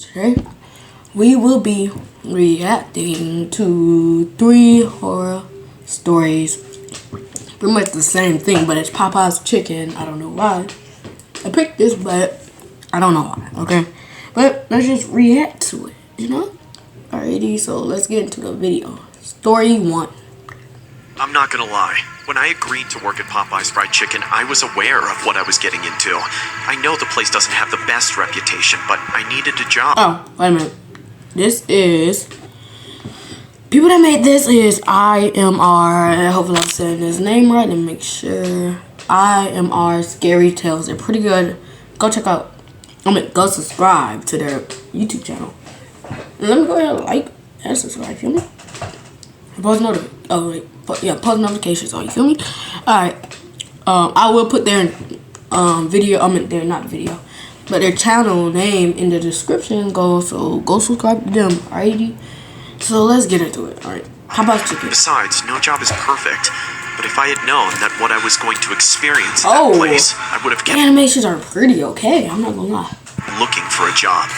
Today, we will be reacting to 3 horror stories. Pretty much the same thing, but it's Popeye's chicken. I don't know why I picked this, but I don't know why, okay? But let's just react to it, you know? Alrighty, so let's get into the video. Story 1. I'm not gonna lie. When I agreed to work at Popeye's Fried Chicken, I was aware of what I was getting into. I know the place doesn't have the best reputation, but I needed a job. Oh, wait a minute. This is... People that made this is IMR. Hopefully I'm saying his name right and make sure. IMR Scary Tales. They're pretty good. Go check out... go subscribe to their YouTube channel. And let me go ahead and like and subscribe, feel me? Post notifications on, you feel me? Alright. I will put their their channel name in the description. Go subscribe to them, alrighty? So let's get into it, alright. How about chicken? Besides, no job is perfect. But if I had known that what I was going to experience in that place, I would have kept... The animations are pretty okay, I'm not gonna lie. Looking for a job.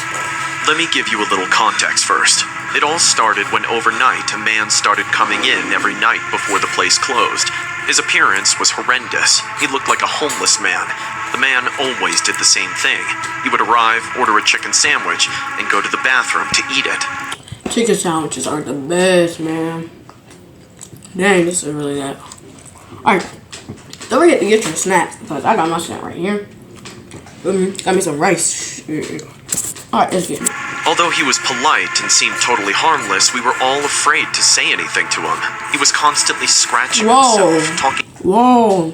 Let me give you a little context first. It all started when overnight a man started coming in every night before the place closed. His appearance was horrendous. He looked like a homeless man. The man always did the same thing. He would arrive, order a chicken sandwich, and go to the bathroom to eat it. Chicken sandwiches are the best, man. Dang, this is really that. Alright, don't forget to get your snacks, because I got my snack right here. Got me some rice. Alright, let's get it. Although he was polite and seemed totally harmless, we were all afraid to say anything to him. He was constantly scratching himself, talking... Whoa!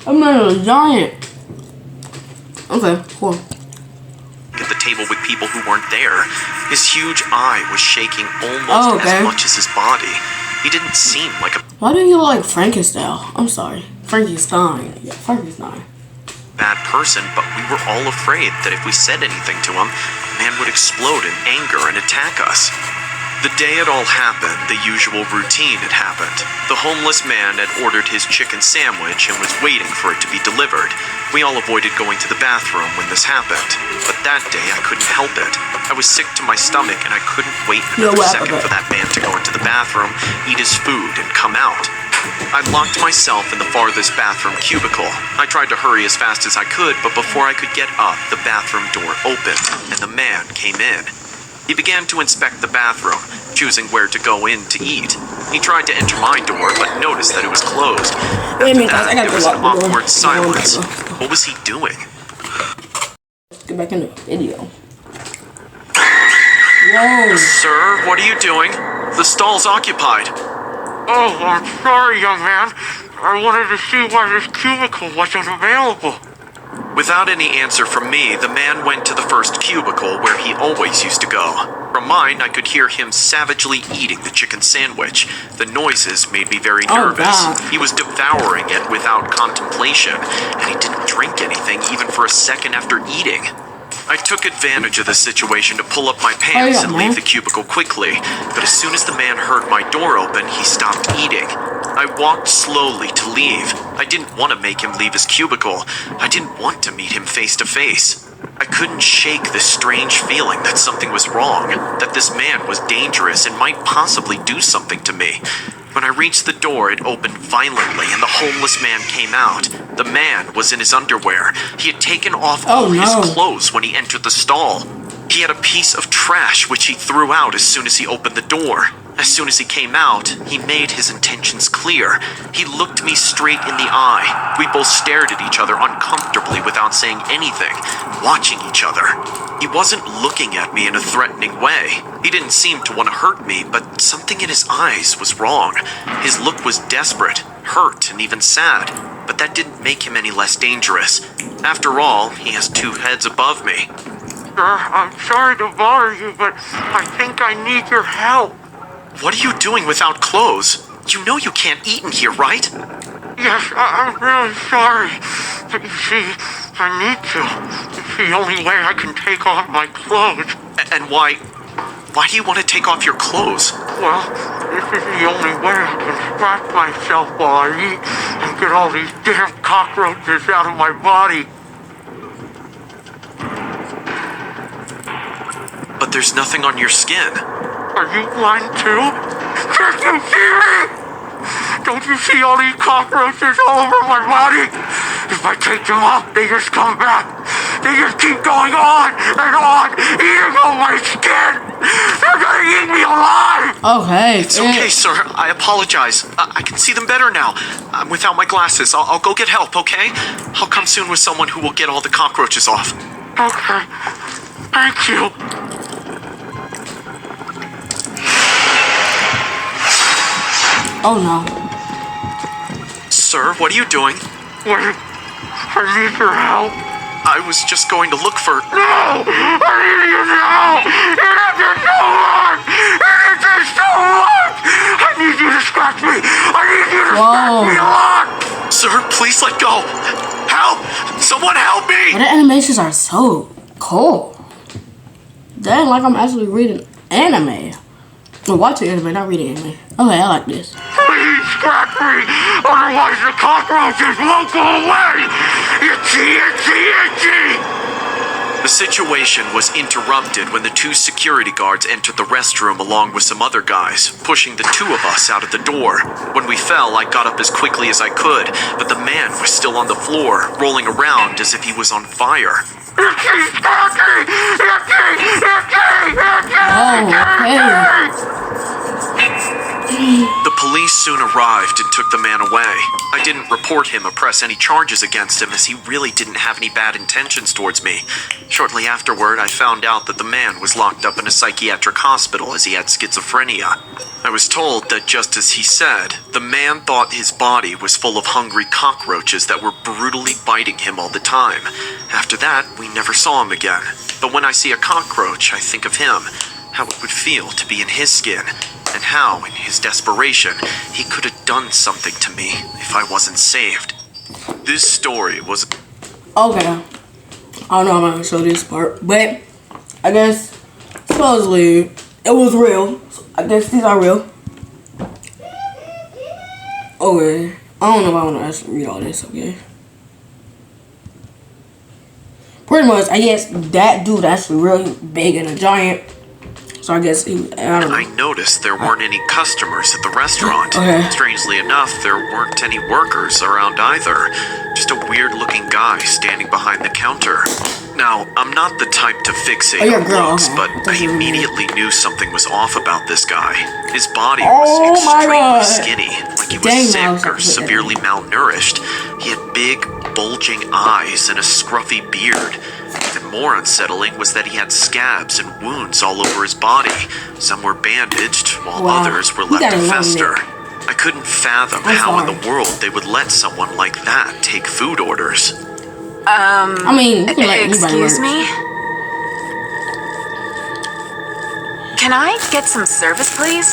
That man is a giant. Okay, cool. At the table with people who weren't there. His huge eye was shaking almost as much as his body. He didn't seem like a... Why do you look like Frankenstein? I'm sorry. Frankenstein. Yeah, Frankenstein. Bad person, but we were all afraid that if we said anything to him, the man would explode in anger and attack us. The day it all happened, the usual routine had happened. The homeless man had ordered his chicken sandwich and was waiting for it to be delivered. We all avoided going to the bathroom when this happened, but that day I couldn't help it. I was sick to my stomach and I couldn't wait another second for that man to go into the bathroom, eat his food, and come out. I locked myself in the farthest bathroom cubicle. I tried to hurry as fast as I could, but before I could get up, the bathroom door opened, and the man came in. He began to inspect the bathroom, choosing where to go in to eat. He tried to enter my door, but noticed that it was closed. After that, there was an awkward silence. What was he doing? Let's get back in the video. Whoa. Sir, what are you doing? The stall's occupied. Oh, I'm sorry, young man. I wanted to see why this cubicle wasn't available. Without any answer from me, the man went to the first cubicle where he always used to go. From mine, I could hear him savagely eating the chicken sandwich. The noises made me very nervous. He was devouring it without contemplation, and he didn't drink anything even for a second after eating. I took advantage of the situation to pull up my pants and leave the cubicle quickly, but as soon as the man heard my door open, he stopped eating. I walked slowly to leave. I didn't want to make him leave his cubicle. I didn't want to meet him face to face. I couldn't shake this strange feeling that something was wrong, that this man was dangerous and might possibly do something to me. When I reached the door, it opened violently and the homeless man came out. The man was in his underwear. He had taken off all his clothes when he entered the stall. He had a piece of trash which he threw out as soon as he opened the door. As soon as he came out, he made his intentions clear. He looked me straight in the eye. We both stared at each other uncomfortably without saying anything, watching each other. He wasn't looking at me in a threatening way. He didn't seem to want to hurt me, but something in his eyes was wrong. His look was desperate, hurt, and even sad, but that didn't make him any less dangerous. After all, he has 2 heads above me. Sir, I'm sorry to bother you, but I think I need your help. What are you doing without clothes? You know you can't eat in here, right? Yes, I'm really sorry. But you see, I need to. It's the only way I can take off my clothes. And why do you want to take off your clothes? Well, this is the only way I can scratch myself while I eat and get all these damn cockroaches out of my body. But there's nothing on your skin. Are you blind too? Can't you see me? Don't you see all these cockroaches all over my body? If I take them off, they just come back. They just keep going on and on, eating all my skin. They're gonna eat me alive. Okay. It's okay, sir. I apologize. I can see them better now. I'm without my glasses. I'll go get help, okay? I'll come soon with someone who will get all the cockroaches off. Okay. Thank you. Oh no. Sir, what are you doing? Wait. I need your help. I was just going to look for... No! I need you now! It has been so long! It has been so long! I need you to scratch me! I need you to scratch me a lot! Sir, please let go! Help! Someone help me! But the animations are so cool. Dang, like I'm actually reading anime. Or watching anime, not reading anime. Okay, I like this. Please scratch me! Otherwise the cockroaches won't go away! Itchy, itchy, itchy! The situation was interrupted when the two security guards entered the restroom along with some other guys, pushing the two of us out of the door. When we fell, I got up as quickly as I could, but the man was still on the floor, rolling around as if he was on fire. Itchy, scratchy! Itchy, itchy, itchy! Oh, The police soon arrived and took the man away. I didn't report him or press any charges against him as he really didn't have any bad intentions towards me. Shortly afterward, I found out that the man was locked up in a psychiatric hospital as he had schizophrenia. I was told that just as he said, the man thought his body was full of hungry cockroaches that were brutally biting him all the time. After that, we never saw him again. But when I see a cockroach, I think of him, how it would feel to be in his skin, and how, in his desperation, he could have done something to me if I wasn't saved. This story was... okay. I don't know if I'm gonna show this part, but I guess supposedly it was real. So I guess these are real. Okay. I don't know if I want to actually read all this, okay? Pretty much, I guess that dude actually really big and a giant. So I guess I don't know. I noticed there weren't any customers at the restaurant. Okay. Strangely enough, there weren't any workers around either. Just a weird-looking guy standing behind the counter. Now, I'm not the type to fixate you're a on girl, looks, okay. but I That's really immediately knew something was off about this guy. His body Oh was my extremely God. skinny, like he was Dang, sick I was or about to say severely malnourished. He had big, bulging eyes and a scruffy beard. Even more unsettling was that he had scabs and wounds all over his body. Some were bandaged, while Wow. others were You left got to a long fester. neck. I couldn't fathom I'm how in sorry. the world they would let someone like that take food orders. I mean, you can let anybody Excuse work. me? Can I get some service, please?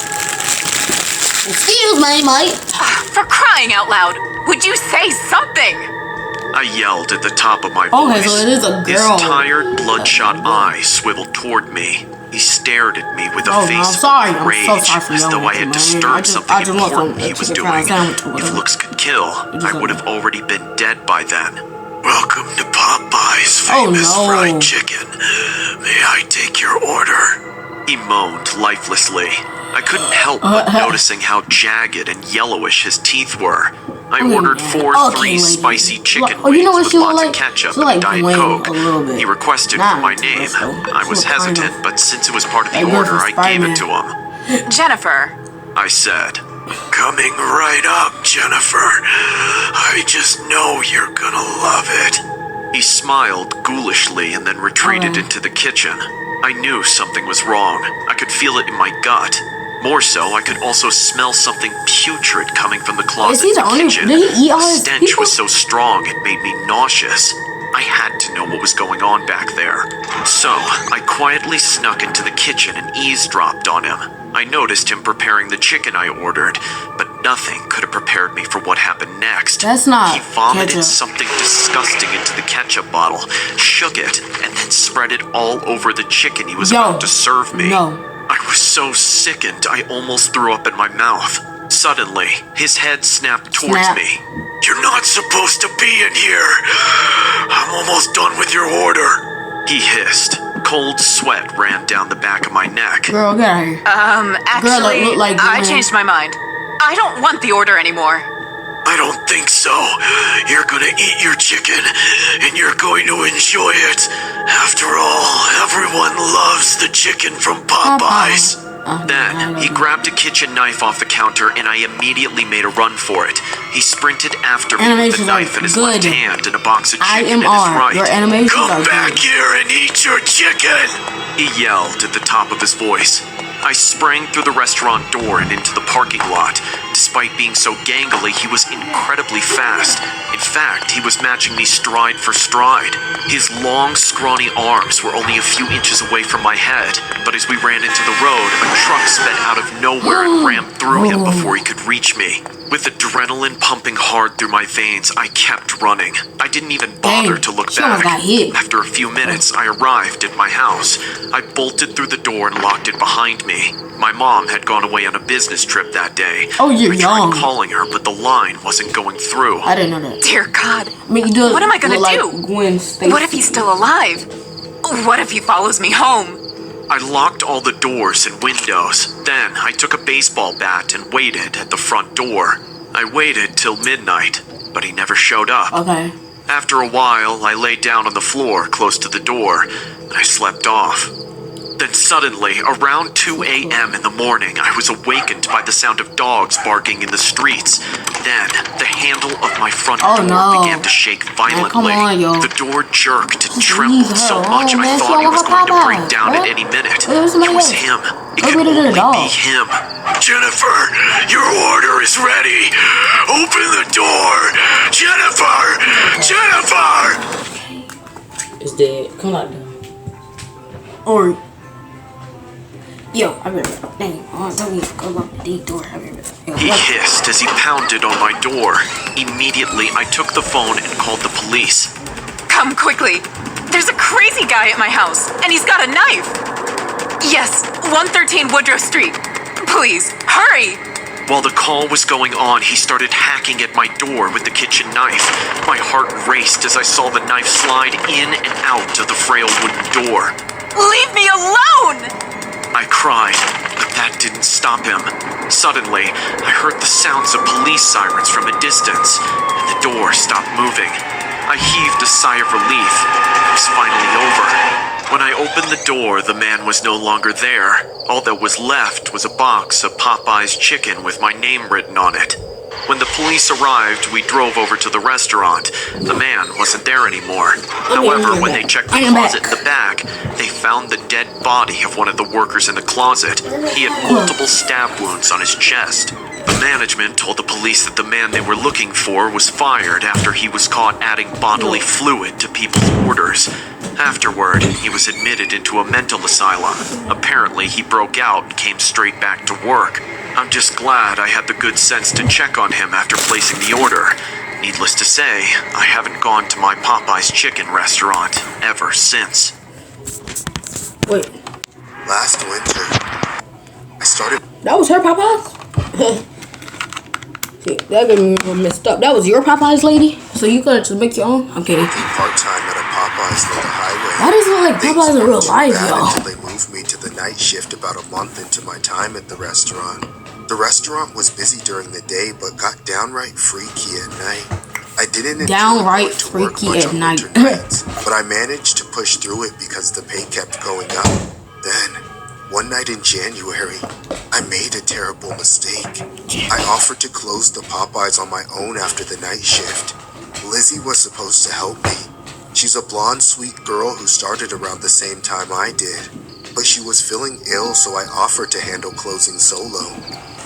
Excuse me, mate. For crying out loud, would you say something? I yelled at the top of my Okay, voice. so it is a His girl. tired, bloodshot eyes swiveled toward me. He stared at me with a Oh, no, face I'm sorry. full of I'm rage, so sorry for as though yelling I at had you, man. disturbed something I just want important some he was chicken fried doing. sandwich or If whatever. looks could kill, just I would like have already been dead by then. Welcome to Popeye's Oh, famous no. fried chicken. May I take your order? He moaned lifelessly. I couldn't help but noticing how jagged and yellowish his teeth were. I ordered Okay, three lady. spicy chicken Well, you know wings what she with look lots like? of ketchup She and a like Diet Dwayne Coke. a little bit. He requested Nah, for my name. so I she was look kind hesitant, of but since it was part of the like good order, for I gave it to Spider-Man. him. Jennifer, I said, "Coming right up, Jennifer. I just know you're gonna love it." He smiled ghoulishly and then retreated Okay. into the kitchen. I knew something was wrong. I could feel it in my gut. More so, I could also smell something putrid coming from the closet he in the the only- kitchen. did he eat all The his stench people? was so strong it made me nauseous. I had to know what was going on back there. So, I quietly snuck into the kitchen and eavesdropped on him. I noticed him preparing the chicken I ordered, but nothing could have prepared me for what happened next. That's not He vomited ketchup. something disgusting into the ketchup bottle, shook it, and then spread it all over the chicken he was about to serve me. No. I was so sickened, I almost threw up in my mouth. Suddenly, his head snapped towards Snap. me. "You're not supposed to be in here. I'm almost done with your order," he hissed. Cold sweat ran down the back of my neck. Girl, get out of here. Actually, look like I Glenn. changed my mind. I don't want the order anymore. I don't think so. You're gonna eat your chicken, and you're going to enjoy it. After all, everyone loves the chicken from Popeyes. Then, he grabbed a kitchen knife off the counter, and I immediately made a run for it. He sprinted after me with a Animations are knife in his good. left hand and a box of chicken in his IMR. right. Your animations Come are back good. here and eat your chicken! He yelled at the top of his voice. I sprang through the restaurant door and into the parking lot. Despite being so gangly, he was incredibly fast. In fact, he was matching me stride for stride. His long, scrawny arms were only a few inches away from my head, but as we ran into the road, a truck sped out of nowhere and rammed through him before he could reach me. With adrenaline pumping hard through my veins, I kept running. I didn't even bother Dang, to look she almost back. got hit. After a few minutes, I arrived at my house. I bolted through the door and locked it behind me. My mom had gone away on a business trip that day. Oh, you're I tried young. calling her, but the line wasn't going through. I didn't know that. Dear God. I mean, he does What am I gonna look like do? Gwen Stacy. What if he's still alive? What if he follows me home? I locked all the doors and windows. Then I took a baseball bat and waited at the front door. I waited till midnight, but he never showed up. Okay. After a while, I lay down on the floor close to the door, and I slept off. Then suddenly, around 2 a.m. in the morning, I was awakened by the sound of dogs barking in the streets. Then, the handle of my front Oh, door no. began to shake violently. come on, yo. The door jerked and Just trembled leave so her much alone, I man. She thought it don't was want going to Popeyes. break down at What? any minute. Look at somebody It was else. him. It Go could get it in only the dog. be him. Jennifer, your order is ready. Open the door. Jennifer! Jennifer! It's dead. Come on. Or. Yo, I better. Dang. Oh, let me go lock the door. I better. He hissed as he pounded on my door. Immediately, I took the phone and called the police. Come quickly. There's a crazy guy at my house, and he's got a knife. Yes, 113 Woodrow Street. Please, hurry. While the call was going on, he started hacking at my door with the kitchen knife. My heart raced as I saw the knife slide in and out of the frail wooden door. Leave me alone! I cried, but that didn't stop him. Suddenly, I heard the sounds of police sirens from a distance, and the door stopped moving. I heaved a sigh of relief. It was finally over. When I opened the door, the man was no longer there. All that was left was a box of Popeye's chicken with my name written on it. When the police arrived, we drove over to the restaurant. The man wasn't there anymore. However, when they checked the closet in the back, they found the dead body of one of the workers in the closet. He had multiple stab wounds on his chest. The management told the police that the man they were looking for was fired after he was caught adding bodily fluid to people's orders. Afterward, he was admitted into a mental asylum. Apparently, he broke out and came straight back to work. I'm just glad I had the good sense to check on him after placing the order. Needless to say, I haven't gone to my Popeye's chicken restaurant ever since. Wait. Last winter, I started That was her Popeyes? See, that got me messed up. That was your Popeyes, lady? So you gotta just make your own? I'm kidding. part-time at a Popeyes near the highway. Why does it look like Things Popeyes in real weren't too life, bad y'all? until they moved me to the night shift about a month into my time at the restaurant. The restaurant was busy during the day, but got downright freaky at night. I didn't enjoy Downright going to work freaky much at on night. winter nights, but I managed to push through it because the pay kept going up. Then, one night in January, I made a terrible mistake. I offered to close the Popeyes on my own after the night shift. Lizzie was supposed to help me. She's a blonde, sweet girl who started around the same time I did. But she was feeling ill, so I offered to handle closing solo.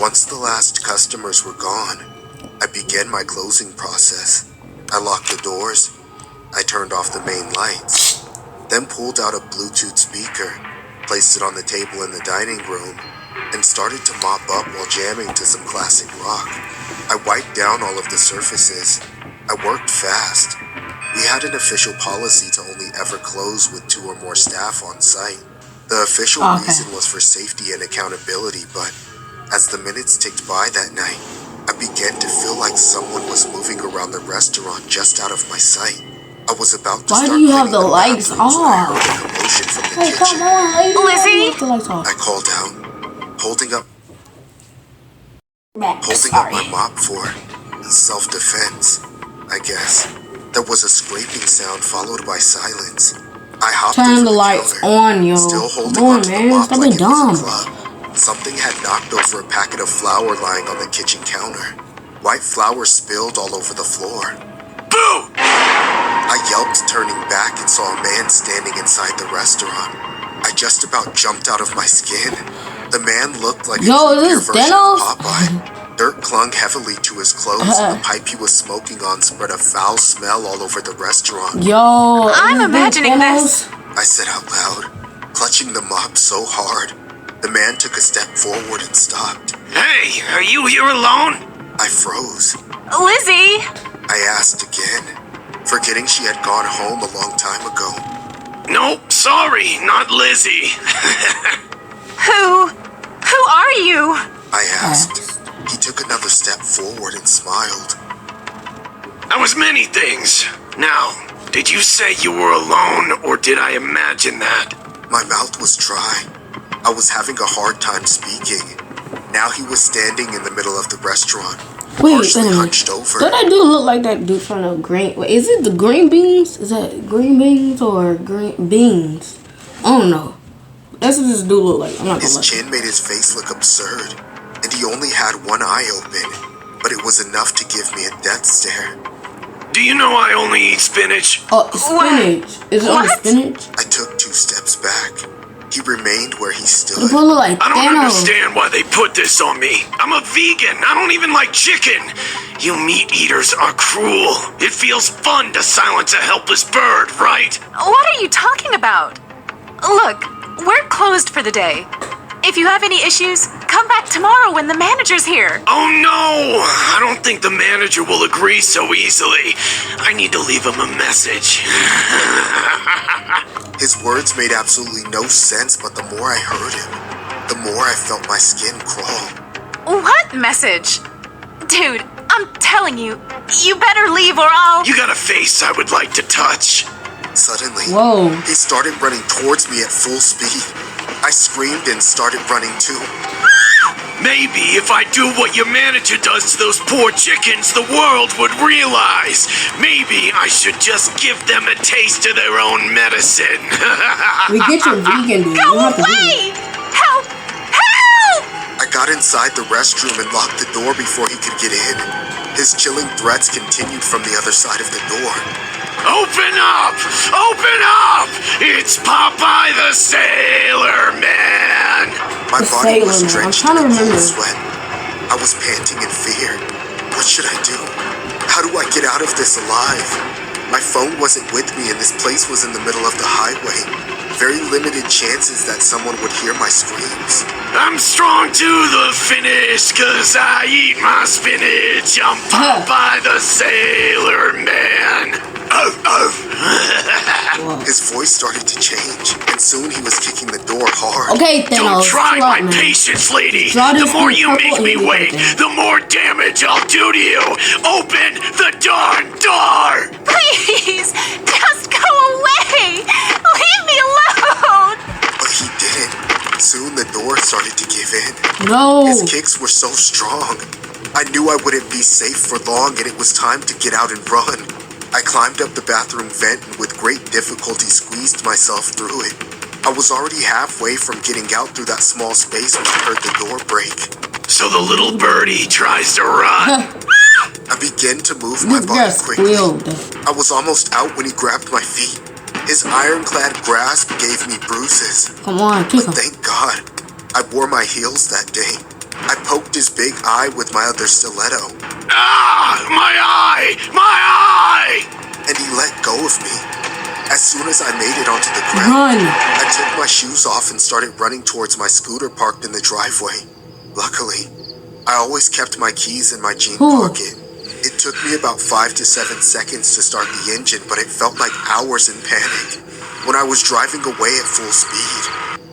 Once the last customers were gone, I began my closing process. I locked the doors. I turned off the main lights. Then pulled out a Bluetooth speaker, placed it on the table in the dining room, and started to mop up while jamming to some classic rock. I wiped down all of the surfaces. I worked fast. We had an official policy to only ever close with 2 or more staff on site. The official reason was for safety and accountability, but as the minutes ticked by that night, I began to feel like someone was moving around the restaurant just out of my sight. I was about to Why start do you have cleaning the lights bathrooms when I off? heard a commotion from the Hey, kitchen. come on. How you Lizzie? have the lights off? I called out, holding up Sorry. my mop for self-defense, I guess. There was a scraping sound followed by silence. I hopped Turn over the lights counter, on, yo. still holding Come on, onto the man. mop Stop like being it was dumb. a club. Something had knocked over a packet of flour lying on the kitchen counter. White flour spilled all over the floor. Boo! I yelped, turning back, and saw a man standing inside the restaurant. I just about jumped out of my skin. The man looked like Yo, a is creepier this version Thanos? of Popeye. Dirt clung heavily to his clothes, and the pipe he was smoking on spread a foul smell all over the restaurant. Yo, I'm is this imagining Thanos? I said out loud, clutching the mop so hard. The man took a step forward and stopped. Hey, are you here alone? I froze. Lizzie! I asked again, forgetting she had gone home a long time ago. Nope, sorry, not Lizzie. Who are you? I asked. He took another step forward and smiled. I was many things. Now, did you say you were alone, or did I imagine that? My mouth was dry. I was having a hard time speaking. Now he was standing in the middle of the restaurant, Wait, partially wait a minute. hunched over. Does that dude look like that dude from the green? Wait, is it the green beans? Is that green beans or green beans? I don't know. That's what this dude look like. I'm not gonna His lie. chin made his face look absurd, and he only had one eye open, but it was enough to give me a death stare. Do you know I only eat spinach? Oh, spinach. Is it on What? spinach? I took 2 steps back. He remained where he The stood. boy look like I don't Thanos. understand why they put this on me. I'm a vegan. I don't even like chicken. You meat eaters are cruel. It feels fun to silence a helpless bird, right? What are you talking about? Look, we're closed for the day. If you have any issues, come back tomorrow when the manager's here. Oh no! I don't think the manager will agree so easily. I need to leave him a message. His words made absolutely no sense, but the more I heard him, the more I felt my skin crawl. What message? Dude, I'm telling you, you better leave or I'll... You got a face I would like to touch. Suddenly, Whoa. he started running towards me at full speed. I screamed and started running too. Maybe if I do what your manager does to those poor chickens, the world would realize. Maybe I should just give them a taste of their own medicine. We get your vegan dude. You Go don't have to do away! it. Help! Help! I got inside the restroom and locked the door before he could get in. His chilling threats continued from the other side of the door. Open up! Open up! It's Popeye the Sailor Man! My The body was Sailor Man. I'm drenched trying to in a cold remember. sweat. I was panting in fear. What should I do? How do I get out of this alive? My phone wasn't with me and this place was in the middle of the highway. Very limited chances that someone would hear my screams. I'm strong to the finish, 'cause I eat my spinach. I'm Popeye the Sailor Man. Oh, oh. His voice started to change, and soon he was kicking the door hard. Okay, Don't Thanos. try chill out, my man. patience, lady. Draw The this more in you purple make and me leave it wait, like that. the more damage I'll do to you. Open the darn door. Please, just go away! Leave me alone! But he didn't. Soon the door started to give in. No. His kicks were so strong. I knew I wouldn't be safe for long and it was time to get out and run. I climbed up the bathroom vent and with great difficulty squeezed myself through it. I was already halfway from getting out through that small space when I heard the door break. So the little birdie tries to run. I began to move my This body girl quickly. squealed. I was almost out when he grabbed my feet. His ironclad grasp gave me bruises. Come on, kick him. Thank God, I wore my heels that day. I poked his big eye with my other stiletto, Ah, my eye! My eye! and he let go of me. As soon as I made it onto the ground, Run. I took my shoes off and started running towards my scooter parked in the driveway. Luckily, I always kept my keys in my jean Ooh. pocket. It took me about 5 to 7 seconds to start the engine, but it felt like hours in panic. When I was driving away at full speed,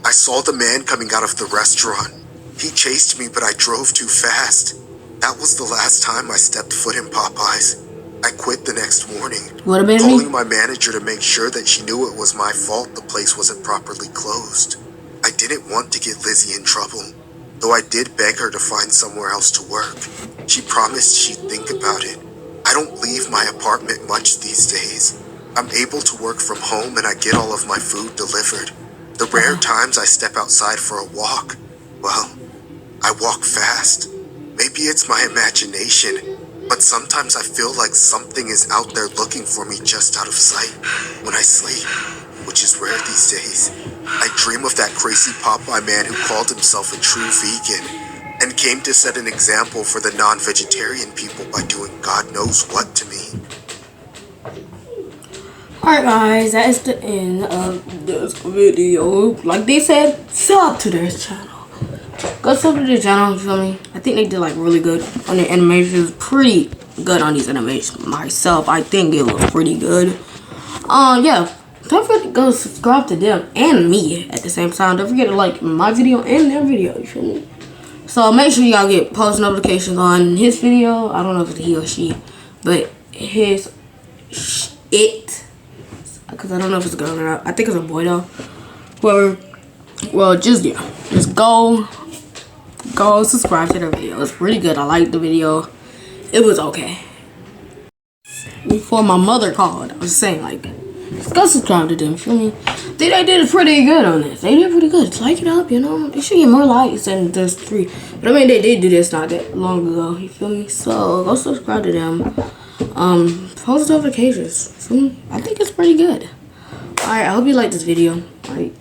I saw the man coming out of the restaurant. He chased me, but I drove too fast. That was the last time I stepped foot in Popeyes. I quit the next morning, Would have been calling me. my manager to make sure that she knew it was my fault the place wasn't properly closed. I didn't want to get Lizzie in trouble, though I did beg her to find somewhere else to work. She promised she'd think about it. I don't leave my apartment much these days. I'm able to work from home and I get all of my food delivered. The rare times I step outside for a walk, well, I walk fast. Maybe it's my imagination, but sometimes I feel like something is out there looking for me just out of sight when I sleep, which is rare these days. I dream of that crazy Popeye man who called himself a true vegan and came to set an example for the non-vegetarian people by doing God knows what to me. Alright guys, that is the end of this video. Like they said, sub to their channel. Go sub to their channel, you feel me? I think they did like really good on their animations. Pretty good on these animations. Myself, I think it was pretty good. Yeah. Don't forget to go subscribe to them and me at the same time. Don't forget to like my video and their video, you feel me? So make sure y'all get post notifications on his video. I don't know if it's he or she, but it. Because I don't know if it's a girl or not. I think it's a boy though. Whoever. Well, just go subscribe to their video. It's pretty good. I liked the video. It was okay. Before my mother called, I was saying like, go subscribe to them. Feel me? They did pretty good on this. They did pretty good. Like it up, you know. They should get more likes than just 3. But I mean, they did do this not that long ago. You feel me? So go subscribe to them. Post notifications. Feel me? I think it's pretty good. Alright, I hope you like this video. Alright,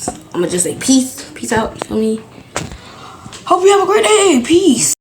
I'm gonna just say peace. Peace out. You feel me? Hope you have a great day. Peace.